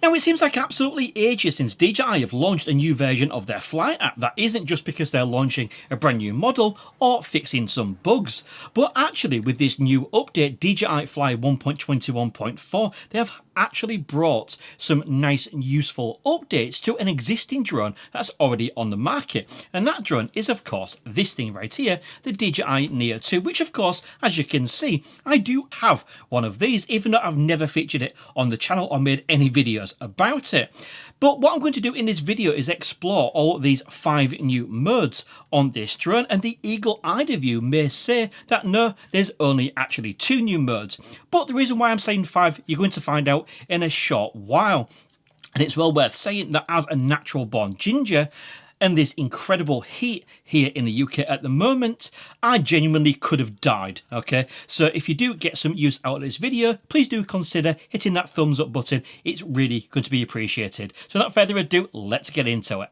Now, it seems like absolutely ages since DJI have launched a new version of their Fly app. That isn't just because they're launching a brand new model or fixing some bugs, but actually with this new update, DJI Fly 1.21.4, they have actually brought some nice and useful updates to an existing drone that's already on the market. And that drone is, of course, this thing right here, the DJI Neo 2, which, of course, as you can see, I do have one of these, even though I've never featured it on the channel or made any videos about it. But what I'm going to do in this video is explore all these 5 new modes on this drone, and the eagle-eyed of you may say that no, there's only actually 2 new modes. But the reason why I'm saying 5, you're going to find out in a short while. And it's well worth saying that as a natural born ginger, and this incredible heat here in the UK at the moment, I genuinely could have died, okay? So if you do get some use out of this video, please do consider hitting that thumbs up button. It's really going to be appreciated. So without further ado, let's get into it.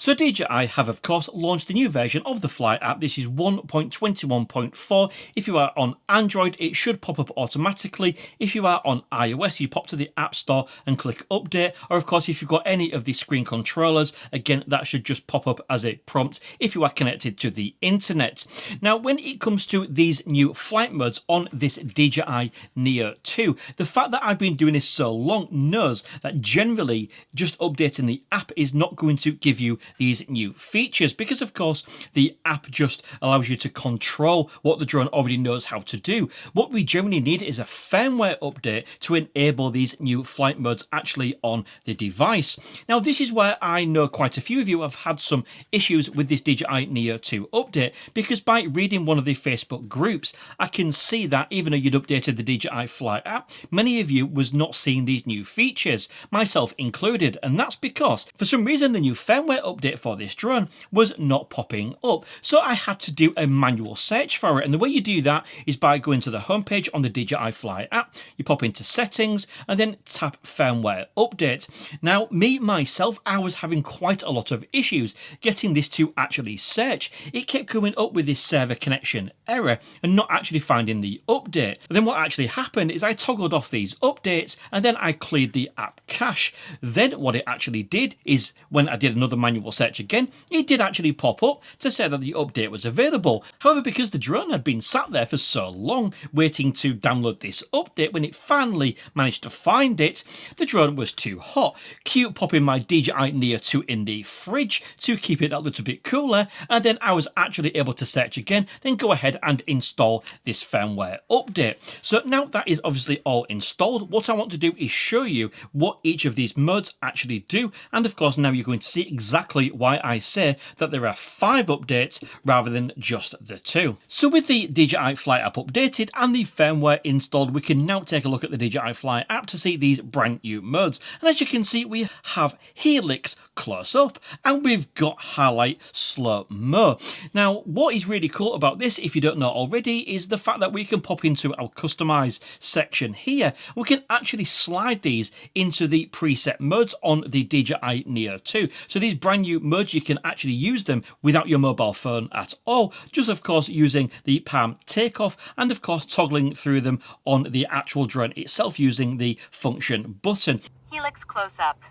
So DJI have of course launched a new version of the Fly app. This is 1.21.4. If you are on Android, it should pop up automatically. If you are on iOS, you pop to the App Store and click update. Or of course, if you've got any of the screen controllers, again, that should just pop up as a prompt if you are connected to the internet. Now, when it comes to these new flight modes on this DJI Neo 2, the fact that I've been doing this so long knows that generally just updating the app is not going to give you these new features, because of course the app just allows you to control what the drone already knows how to do. What we generally need is a firmware update to enable these new flight modes actually on the device. Now, this is where I know quite a few of you have had some issues with this DJI Neo 2 update, because by reading one of the Facebook groups, I can see that even though you'd updated the DJI Fly app, many of you was not seeing these new features, myself included. And that's because for some reason the new firmware update for this drone was not popping up. So I had to do a manual search for it. And the way you do that is by going to the homepage on the DJI Fly app, you pop into settings and then tap firmware update. Now, myself, I was having quite a lot of issues getting this to actually search. It kept coming up with this server connection error and not actually finding the update. And then what actually happened is I toggled off these updates and then I cleared the app cache. Then what it actually did is when I did another manual search again, it did actually pop up to say that the update was available. However, because the drone had been sat there for so long waiting to download this update, when it finally managed to find it, the drone was too hot. Cue popping my DJI Neo 2 in the fridge to keep it that little bit cooler, and then I was actually able to search again, then go ahead and install this firmware update. So now that is obviously all installed, what I want to do is show you what each of these modes actually do, and of course now you're going to see exactly why I say that there are 5 updates rather than just the 2. So with the DJI Fly app updated and the firmware installed, we can now take a look at the DJI Fly app to see these brand new modes. And as you can see, we have Helix Close-Up and we've got Highlight Slow-Mo. Now, what is really cool about this, if you don't know already, is the fact that we can pop into our customize section here. We can actually slide these into the preset modes on the DJI Neo 2. So these brand new modes, you can actually use them without your mobile phone at all, just of course using the palm takeoff and of course toggling through them on the actual drone itself using the function button. Helix Close-Up,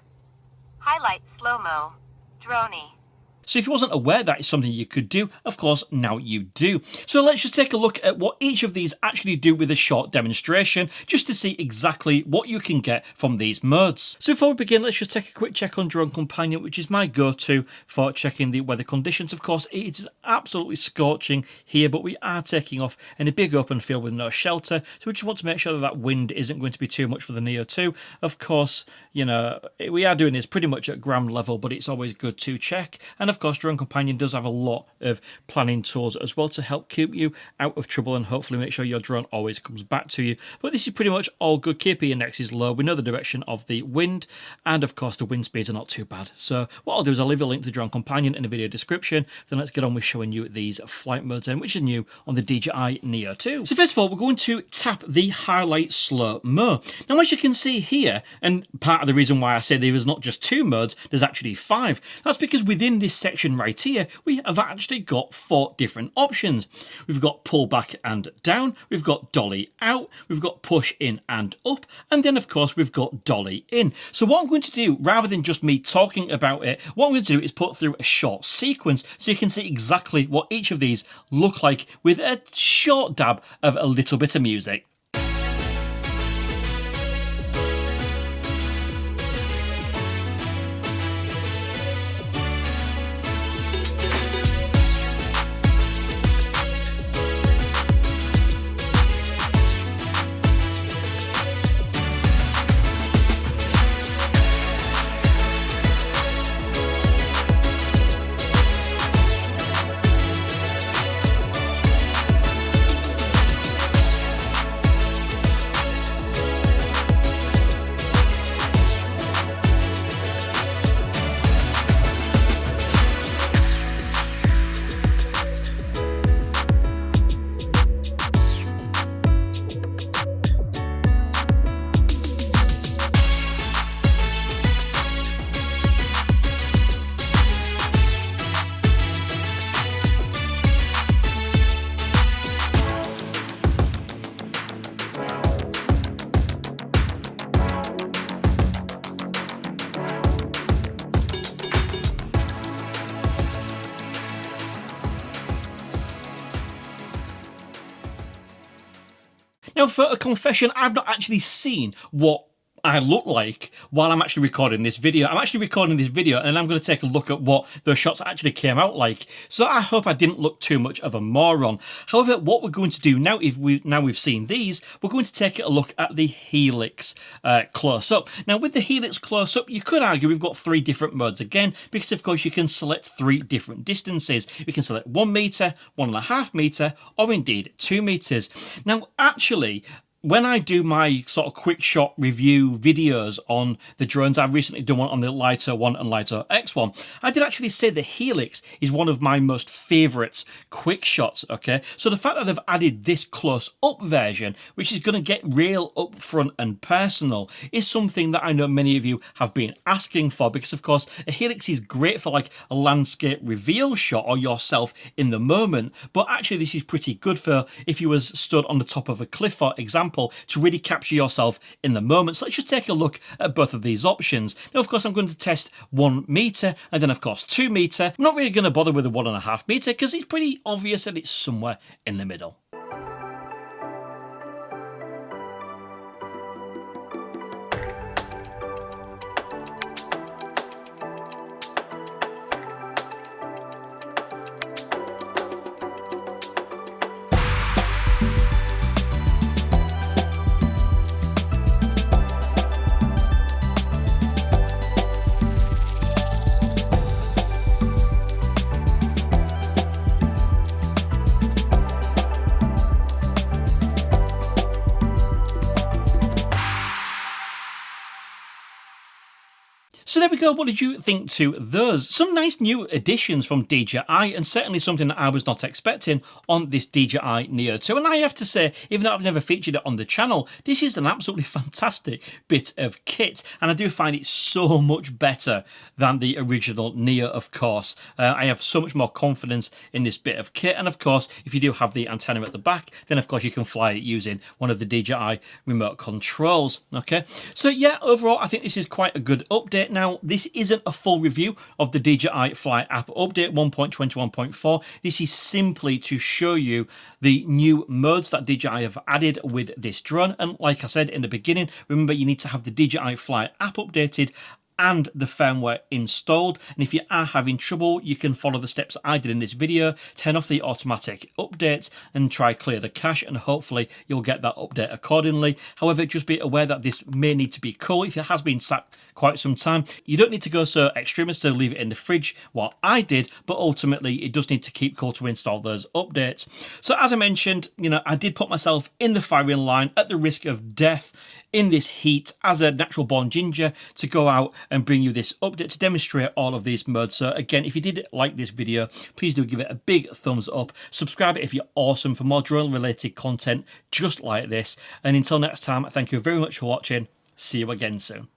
Highlight Slow-Mo, Droney. So if you wasn't aware that is something you could do, of course, now you do. So let's just take a look at what each of these actually do with a short demonstration, just to see exactly what you can get from these modes. So before we begin, let's just take a quick check on Drone Companion, which is my go-to for checking the weather conditions. Of course, it is absolutely scorching here, but we are taking off in a big open field with no shelter. So we just want to make sure that that wind isn't going to be too much for the Neo 2. Of course, you know, we are doing this pretty much at ground level, but it's always good to check. And of course, Drone Companion does have a lot of planning tools as well to help keep you out of trouble and hopefully make sure your drone always comes back to you. But this is pretty much all good. KP index is low. We know the direction of the wind, and of course the wind speeds are not too bad. So what I'll do is I'll leave a link to Drone Companion in the video description. Then let's get on with showing you these flight modes in, which is new on the DJI Neo 2. So first of all, we're going to tap the Highlight Slow-Mo. Now, as you can see here, and part of the reason why I say there is not just 2 modes, there's actually 5. That's because within this section right here, we have actually got 4 different options. We've got pull back and down, we've got dolly out, we've got push in and up, and then of course we've got dolly in. So what I'm going to do, rather than just me talking about it, what I'm going to do is put through a short sequence so you can see exactly what each of these look like with a short dab of a little bit of music. Now, for a confession, I've not actually seen what I look like while I'm actually recording this video. I'm actually recording this video and I'm going to take a look at what those shots actually came out like. So I hope I didn't look too much of a moron. However, what we're going to do now, now we've seen these, we're going to take a look at the Helix Close-Up. Now with the Helix Close-Up, you could argue we've got 3 different modes again, because of course you can select 3 different distances. You can select 1 meter, 1.5 meter, or indeed 2 meters. Now actually, when I do my sort of quick shot review videos on the drones, I've recently done one on the Lighter 1 and Lighter X1, I did actually say the Helix is one of my most favourite quick shots, okay? So the fact that they've added this close-up version, which is going to get real upfront and personal, is something that I know many of you have been asking for, because of course a Helix is great for like a landscape reveal shot or yourself in the moment, but actually this is pretty good for if you was stood on the top of a cliff, for example, to really capture yourself in the moment. So let's just take a look at both of these options. Now, of course, I'm going to test 1 meter and then, of course, 2 meter. I'm not really going to bother with the 1.5 meter because it's pretty obvious that it's somewhere in the middle. So there we go. What did you think to those? Some nice new additions from DJI, and certainly something that I was not expecting on this DJI Neo 2. And I have to say, even though I've never featured it on the channel, this is an absolutely fantastic bit of kit. And I do find it so much better than the original Neo, of course. I have so much more confidence in this bit of kit. And of course, if you do have the antenna at the back, then of course you can fly it using one of the DJI remote controls. Okay, so yeah, overall, I think this is quite a good update. Now, this isn't a full review of the DJI Fly App update 1.21.4. This is simply to show you the new modes that DJI have added with this drone. And like I said in the beginning, remember you need to have the DJI Fly App updated and the firmware installed. And if you are having trouble, you can follow the steps I did in this video, turn off the automatic updates and try clear the cache, and hopefully you'll get that update accordingly. However, just be aware that this may need to be cool if it has been sat quite some time. You don't need to go so extreme as to leave it in the fridge, what I did, but ultimately it does need to keep cool to install those updates. So as I mentioned, I did put myself in the firing line at the risk of death in this heat as a natural born ginger to go out and bring you this update to demonstrate all of these modes. So again, if you did like this video, please do give it a big thumbs up. Subscribe if you're awesome for more drone related content just like this. And until next time, thank you very much for watching. See you again soon.